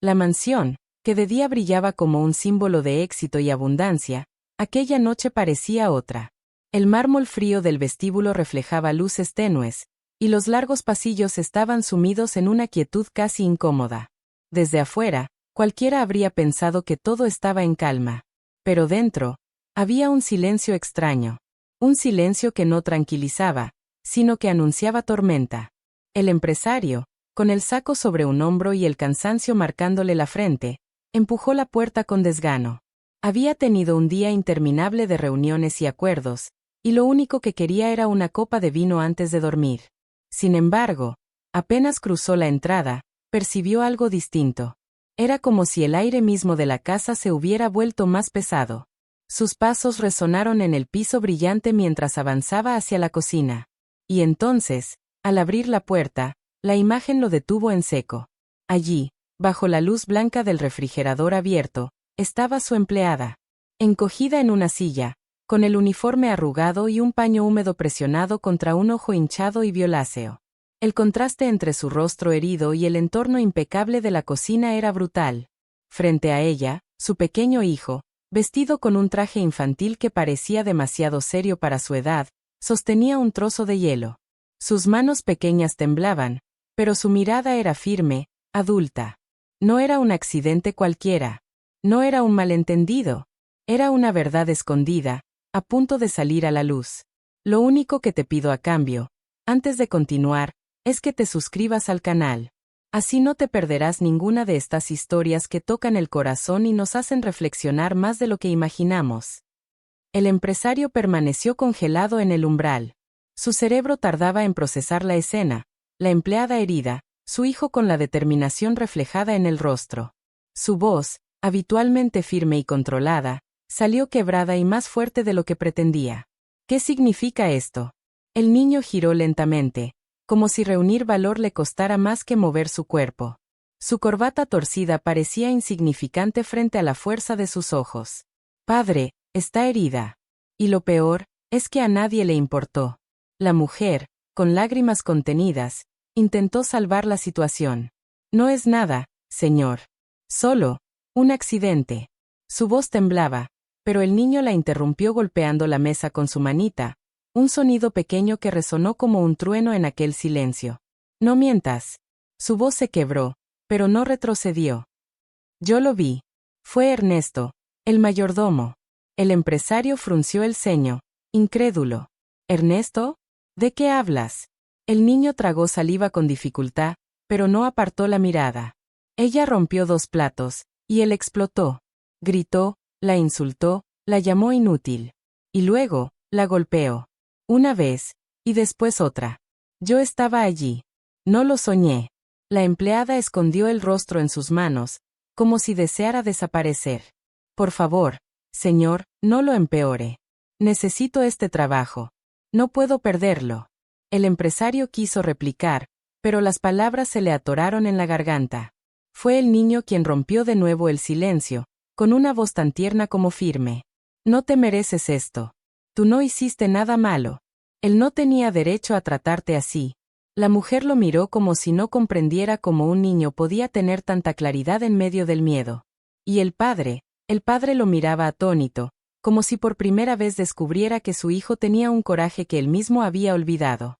La mansión, que de día brillaba como un símbolo de éxito y abundancia, aquella noche parecía otra. El mármol frío del vestíbulo reflejaba luces tenues, y los largos pasillos estaban sumidos en una quietud casi incómoda. Desde afuera, cualquiera habría pensado que todo estaba en calma. Pero dentro, había un silencio extraño. Un silencio que no tranquilizaba, sino que anunciaba tormenta. El empresario, con el saco sobre un hombro y el cansancio marcándole la frente, empujó la puerta con desgano. Había tenido un día interminable de reuniones y acuerdos, y lo único que quería era una copa de vino antes de dormir. Sin embargo, apenas cruzó la entrada, percibió algo distinto. Era como si el aire mismo de la casa se hubiera vuelto más pesado. Sus pasos resonaron en el piso brillante mientras avanzaba hacia la cocina. Y entonces, al abrir la puerta, la imagen lo detuvo en seco. Allí, bajo la luz blanca del refrigerador abierto, estaba su empleada. Encogida en una silla, con el uniforme arrugado y un paño húmedo presionado contra un ojo hinchado y violáceo. El contraste entre su rostro herido y el entorno impecable de la cocina era brutal. Frente a ella, su pequeño hijo, vestido con un traje infantil que parecía demasiado serio para su edad, sostenía un trozo de hielo. Sus manos pequeñas temblaban, pero su mirada era firme, adulta. No era un accidente cualquiera. No era un malentendido. Era una verdad escondida, a punto de salir a la luz. Lo único que te pido a cambio, antes de continuar, es que te suscribas al canal. Así no te perderás ninguna de estas historias que tocan el corazón y nos hacen reflexionar más de lo que imaginamos. El empresario permaneció congelado en el umbral. Su cerebro tardaba en procesar la escena, la empleada herida, su hijo con la determinación reflejada en el rostro. Su voz, habitualmente firme y controlada, salió quebrada y más fuerte de lo que pretendía. ¿Qué significa esto? El niño giró lentamente, como si reunir valor le costara más que mover su cuerpo. Su corbata torcida parecía insignificante frente a la fuerza de sus ojos. Padre, está herida. Y lo peor, es que a nadie le importó. La mujer, con lágrimas contenidas, intentó salvar la situación. No es nada, señor. Solo, un accidente. Su voz temblaba, pero el niño la interrumpió golpeando la mesa con su manita, un sonido pequeño que resonó como un trueno en aquel silencio. No mientas. Su voz se quebró, pero no retrocedió. Yo lo vi. Fue Ernesto, el mayordomo. El empresario frunció el ceño, incrédulo. ¿Ernesto? ¿De qué hablas? El niño tragó saliva con dificultad, pero no apartó la mirada. Ella rompió 2 platos, y él explotó. Gritó, la insultó, la llamó inútil. Y luego, la golpeó. Una vez, y después otra. Yo estaba allí. No lo soñé. La empleada escondió el rostro en sus manos, como si deseara desaparecer. Por favor, señor, no lo empeore. Necesito este trabajo. No puedo perderlo. El empresario quiso replicar, pero las palabras se le atoraron en la garganta. Fue el niño quien rompió de nuevo el silencio, con una voz tan tierna como firme. No te mereces esto. Tú no hiciste nada malo. Él no tenía derecho a tratarte así. La mujer lo miró como si no comprendiera cómo un niño podía tener tanta claridad en medio del miedo. Y el padre lo miraba atónito, como si por primera vez descubriera que su hijo tenía un coraje que él mismo había olvidado.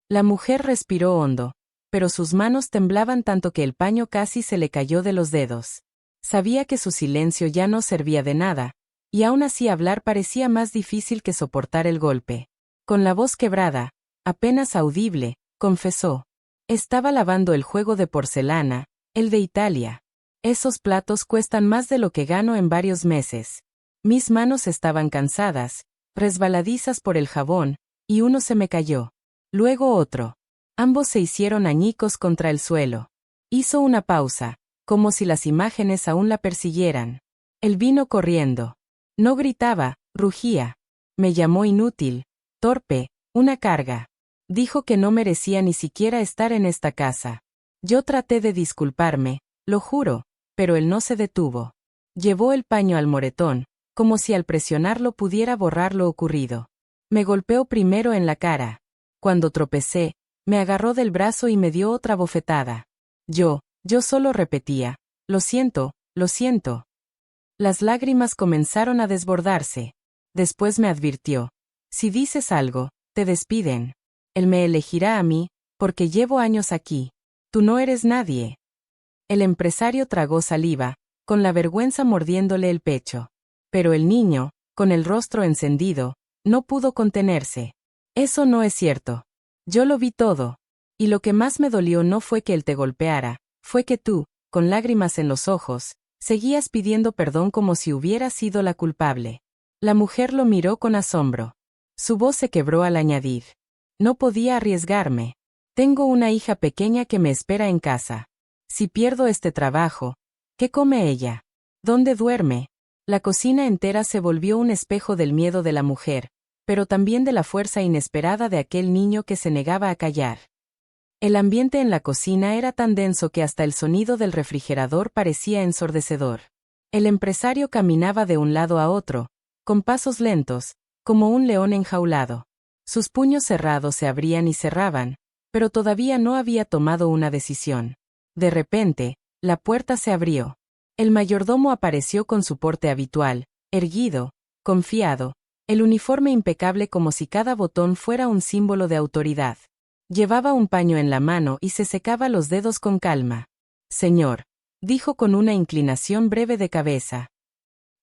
La mujer respiró hondo, pero sus manos temblaban tanto que el paño casi se le cayó de los dedos. Sabía que su silencio ya no servía de nada, y aún así hablar parecía más difícil que soportar el golpe. Con la voz quebrada, apenas audible, confesó. Estaba lavando el juego de porcelana, el de Italia. Esos platos cuestan más de lo que gano en varios meses. Mis manos estaban cansadas, resbaladizas por el jabón, y uno se me cayó. Luego otro. Ambos se hicieron añicos contra el suelo. Hizo una pausa, como si las imágenes aún la persiguieran. Él vino corriendo. No gritaba, rugía. Me llamó inútil, torpe, una carga. Dijo que no merecía ni siquiera estar en esta casa. Yo traté de disculparme, lo juro, pero él no se detuvo. Llevó el paño al moretón, como si al presionarlo pudiera borrar lo ocurrido. Me golpeó primero en la cara. Cuando tropecé, me agarró del brazo y me dio otra bofetada. Yo solo repetía, Lo siento, lo siento. Las lágrimas comenzaron a desbordarse. Después me advirtió. Si dices algo, te despiden. Él me elegirá a mí, porque llevo años aquí. Tú no eres nadie. El empresario tragó saliva, con la vergüenza mordiéndole el pecho. Pero el niño, con el rostro encendido, no pudo contenerse. Eso no es cierto. Yo lo vi todo. Y lo que más me dolió no fue que él te golpeara, fue que tú, con lágrimas en los ojos, seguías pidiendo perdón como si hubieras sido la culpable. La mujer lo miró con asombro. Su voz se quebró al añadir. No podía arriesgarme. Tengo una hija pequeña que me espera en casa. Si pierdo este trabajo, ¿qué come ella? ¿Dónde duerme? La cocina entera se volvió un espejo del miedo de la mujer, pero también de la fuerza inesperada de aquel niño que se negaba a callar. El ambiente en la cocina era tan denso que hasta el sonido del refrigerador parecía ensordecedor. El empresario caminaba de un lado a otro, con pasos lentos, como un león enjaulado. Sus puños cerrados se abrían y cerraban, pero todavía no había tomado una decisión. De repente, la puerta se abrió. El mayordomo apareció con su porte habitual, erguido, confiado, el uniforme impecable como si cada botón fuera un símbolo de autoridad. Llevaba un paño en la mano y se secaba los dedos con calma. Señor, dijo con una inclinación breve de cabeza.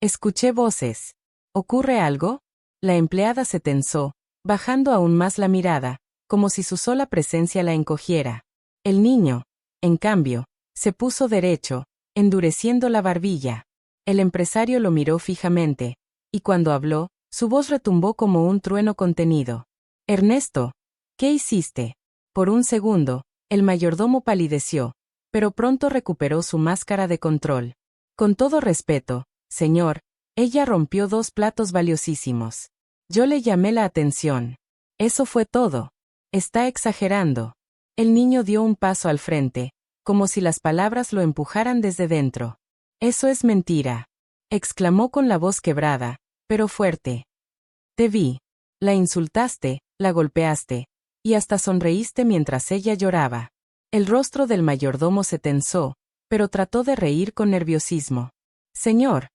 Escuché voces. ¿Ocurre algo? La empleada se tensó, bajando aún más la mirada, como si su sola presencia la encogiera. El niño, en cambio, se puso derecho, endureciendo la barbilla. El empresario lo miró fijamente, y cuando habló, su voz retumbó como un trueno contenido. Ernesto, ¿qué hiciste? Por un segundo, el mayordomo palideció, pero pronto recuperó su máscara de control. Con todo respeto, señor, ella rompió 2 platos valiosísimos. Yo le llamé la atención. Eso fue todo. Está exagerando. El niño dio un paso al frente, como si las palabras lo empujaran desde dentro. Eso es mentira, exclamó con la voz quebrada, pero fuerte. Te vi. La insultaste, la golpeaste, y hasta sonreíste mientras ella lloraba. El rostro del mayordomo se tensó, pero trató de reír con nerviosismo. Señor,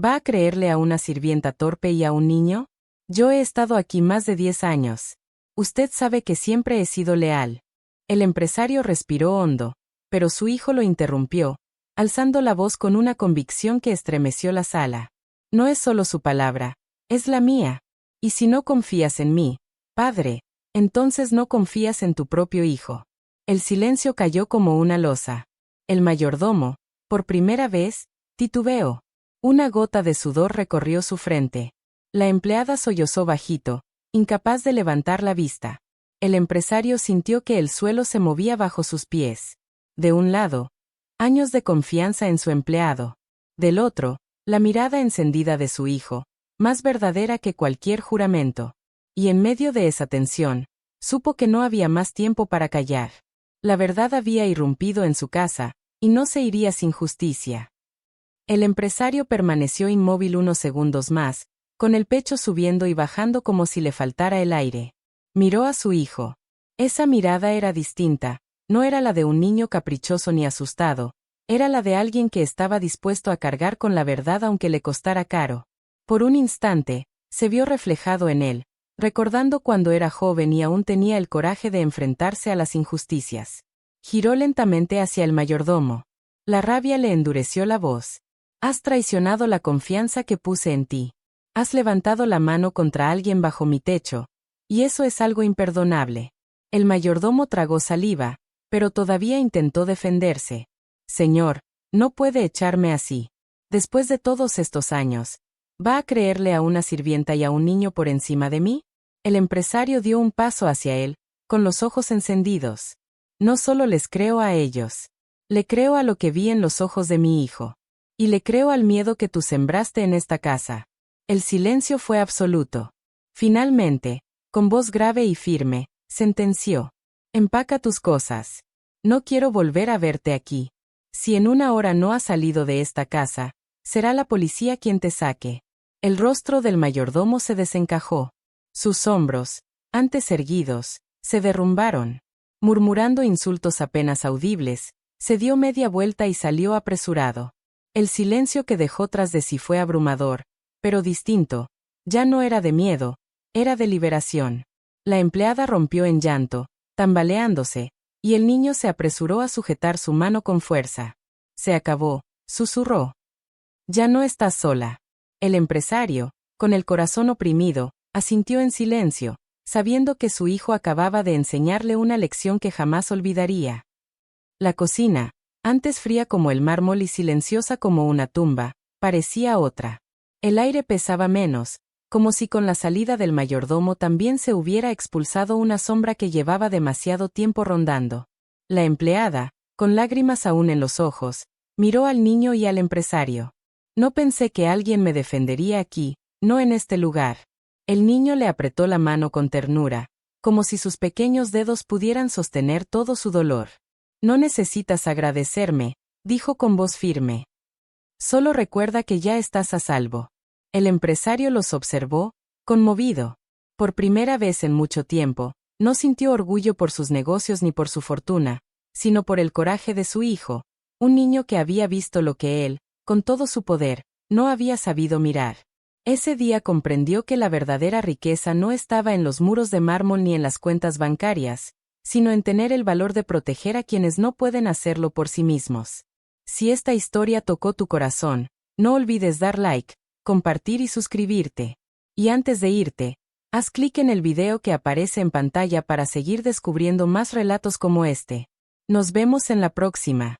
¿va a creerle a una sirvienta torpe y a un niño? Yo he estado aquí más de 10 años. Usted sabe que siempre he sido leal. El empresario respiró hondo, pero su hijo lo interrumpió, alzando la voz con una convicción que estremeció la sala. No es solo su palabra, es la mía. Y si no confías en mí, padre, entonces no confías en tu propio hijo. El silencio cayó como una losa. El mayordomo, por primera vez, titubeó. Una gota de sudor recorrió su frente. La empleada sollozó bajito, incapaz de levantar la vista. El empresario sintió que el suelo se movía bajo sus pies. De un lado, años de confianza en su empleado. Del otro, la mirada encendida de su hijo, más verdadera que cualquier juramento. Y en medio de esa tensión, supo que no había más tiempo para callar. La verdad había irrumpido en su casa, y no se iría sin justicia. El empresario permaneció inmóvil unos segundos más, con el pecho subiendo y bajando como si le faltara el aire. Miró a su hijo. Esa mirada era distinta, no era la de un niño caprichoso ni asustado, era la de alguien que estaba dispuesto a cargar con la verdad aunque le costara caro. Por un instante, se vio reflejado en él, recordando cuando era joven y aún tenía el coraje de enfrentarse a las injusticias. Giró lentamente hacia el mayordomo. La rabia le endureció la voz. Has traicionado la confianza que puse en ti. Has levantado la mano contra alguien bajo mi techo, y eso es algo imperdonable. El mayordomo tragó saliva, pero todavía intentó defenderse. Señor, no puede echarme así. Después de todos estos años, ¿va a creerle a una sirvienta y a un niño por encima de mí? El empresario dio un paso hacia él, con los ojos encendidos. No solo les creo a ellos. Le creo a lo que vi en los ojos de mi hijo. Y le creo al miedo que tú sembraste en esta casa. El silencio fue absoluto. Finalmente, con voz grave y firme, sentenció. Empaca tus cosas. No quiero volver a verte aquí. Si en una hora no has salido de esta casa, será la policía quien te saque. El rostro del mayordomo se desencajó. Sus hombros, antes erguidos, se derrumbaron. Murmurando insultos apenas audibles, Se dio media vuelta y salió apresurado. El silencio que dejó tras de sí fue abrumador, pero distinto. Ya no era de miedo, era de liberación. La empleada rompió en llanto, tambaleándose, y el niño se apresuró a sujetar su mano con fuerza. Se acabó, susurró. Ya no estás sola. El empresario, con el corazón oprimido, asintió en silencio, sabiendo que su hijo acababa de enseñarle una lección que jamás olvidaría. La cocina, antes fría como el mármol y silenciosa como una tumba, parecía otra. El aire pesaba menos, como si con la salida del mayordomo también se hubiera expulsado una sombra que llevaba demasiado tiempo rondando. La empleada, con lágrimas aún en los ojos, miró al niño y al empresario. No pensé que alguien me defendería aquí, no en este lugar. El niño le apretó la mano con ternura, como si sus pequeños dedos pudieran sostener todo su dolor. No necesitas agradecerme, dijo con voz firme. Solo recuerda que ya estás a salvo. El empresario los observó, conmovido. Por primera vez en mucho tiempo, no sintió orgullo por sus negocios ni por su fortuna, sino por el coraje de su hijo, un niño que había visto lo que él, con todo su poder, no había sabido mirar. Ese día comprendió que la verdadera riqueza no estaba en los muros de mármol ni en las cuentas bancarias, sino en tener el valor de proteger a quienes no pueden hacerlo por sí mismos. Si esta historia tocó tu corazón, no olvides dar like, compartir y suscribirte. Y antes de irte, haz clic en el video que aparece en pantalla para seguir descubriendo más relatos como este. Nos vemos en la próxima.